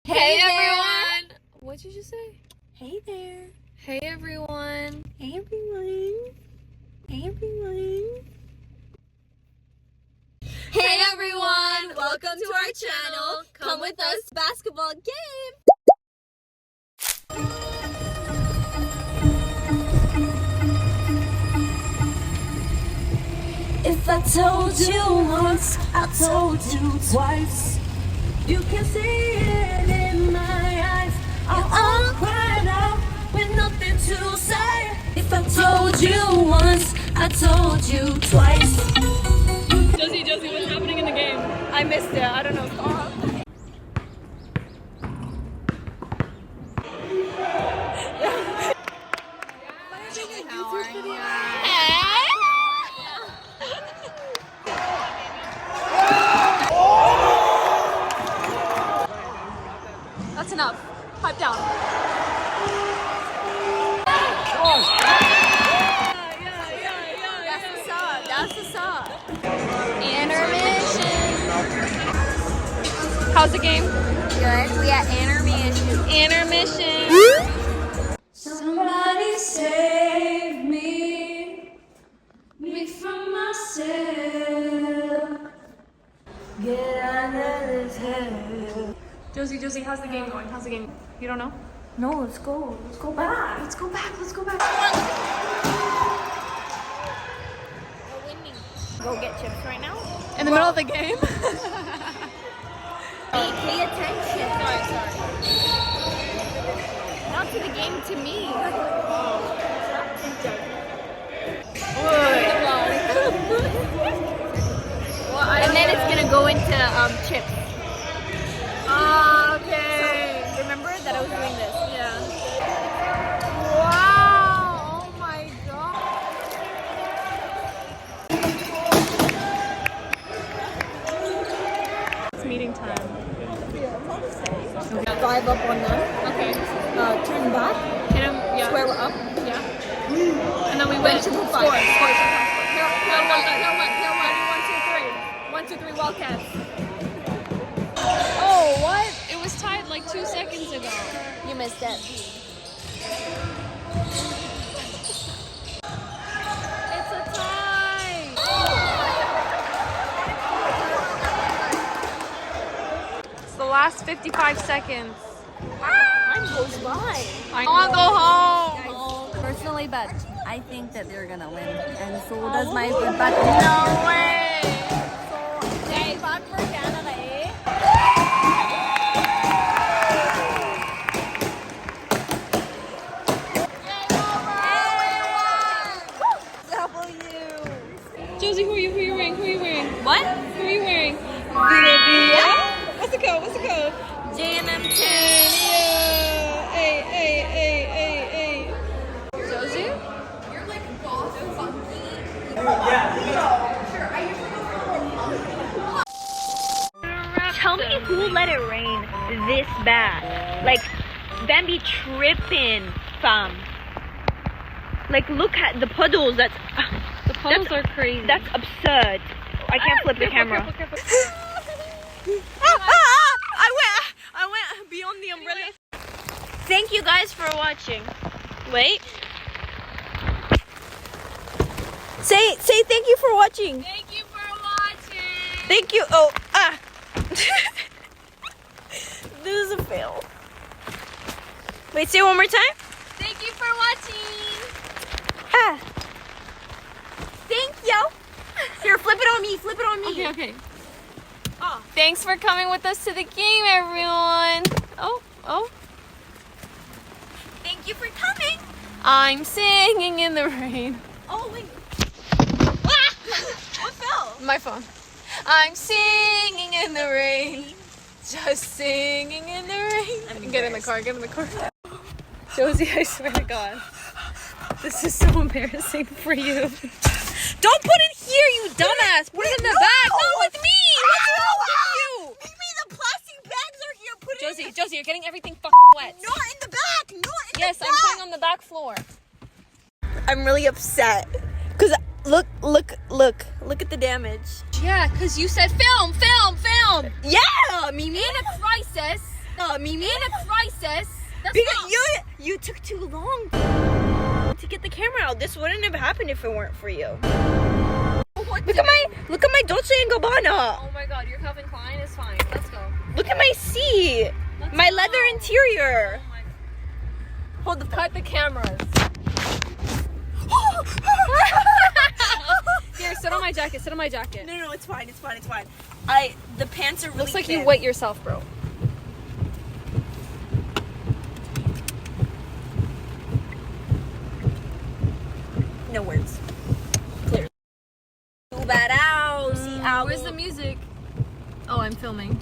Hey everyone! What did you say? Hey there. Hey everyone! Hey everyone. Hey everyone. Hey everyone! Welcome to our channel. Come with us, basketball game! If I told you once, I told you twice. You can see it in my eyes. I'm all cried out with nothing to say. If I told you once, I told you twice. Josie, what's happening in the game? I missed it. I don't know. Stop. That's enough. Pipe down. That's the sub. Intermission. How's the game? Good. We at intermission. Intermission. Somebody save me from myself. Get out of this hell. Josie, how's the game going? How's the game? You don't know? No, let's go. Let's go back. Let's go back. We're winning. Go get chips right now. In the middle of the game? Hey, pay attention. Sorry. Not to the game, to me. And then it's gonna go into chips. Okay. Remember that I was doing this? Yeah. Wow. Oh my god. It's meeting time. Drive up on them. Okay. Turn back. Hit him. Yeah. Square up. Yeah. And then we win. to the Score. five. Here one. 1, 2, 3. 1, 2, 3. Wildcats. Oh, what? It was tied like 2 seconds ago. You missed it. It's a tie. It's the last 55 seconds. Time goes by. I want to go home. Personally, but I think that they're gonna win, and so does my but no way. So hey, back for Canada, eh? Josie, who are you wearing? What? Who are you wearing? Yeah. What's the code? JNM10. Yeah. Hey. Josie? Tell me who let it rain this bad. Like, Bambi tripping, fam. Like, look at the puddles. The puddles are crazy. That's absurd. I can't flip the camera. Careful. I went beyond the umbrella. Thank you guys for watching. Wait. Say thank you for watching. Thank you for watching. Thank you. This is a fail. Wait, say it one more time. Thank you for watching. Thank you. Here, flip it on me. Okay. Oh. Thanks for coming with us to the game, everyone. Oh. Thank you for coming. I'm singing in the rain. Oh, wait. What fell? My phone. I'm singing in the rain. Just singing in the rain. Get in the car. Josie, I swear to God. This is so embarrassing for you. Don't put it here, you dumbass. Put it in the back. No, with me. What's wrong with you? Maybe the plastic bags are here. Put it Josie, you're getting everything wet. Not in the back. Yes, I'm putting on the back floor. I'm really upset. Cause look at the damage. Yeah, because you said film. Yeah, Mimi. In a crisis, Mimi. In a crisis. That's Because not- you took too long to get the camera out. This wouldn't have happened if it weren't for you. Look at my Dolce & Gabbana. Oh my god, your Calvin Klein is fine. Let's go. Look at my seat. My leather interior. Oh my. Hold the Cut the cameras. Here, sit on my jacket. Sit on my jacket. No, it's fine. The pants are really Looks like thin. you wet yourself, bro. No words. Clearly. Too bad out. See out. Where's the music? Oh, I'm filming.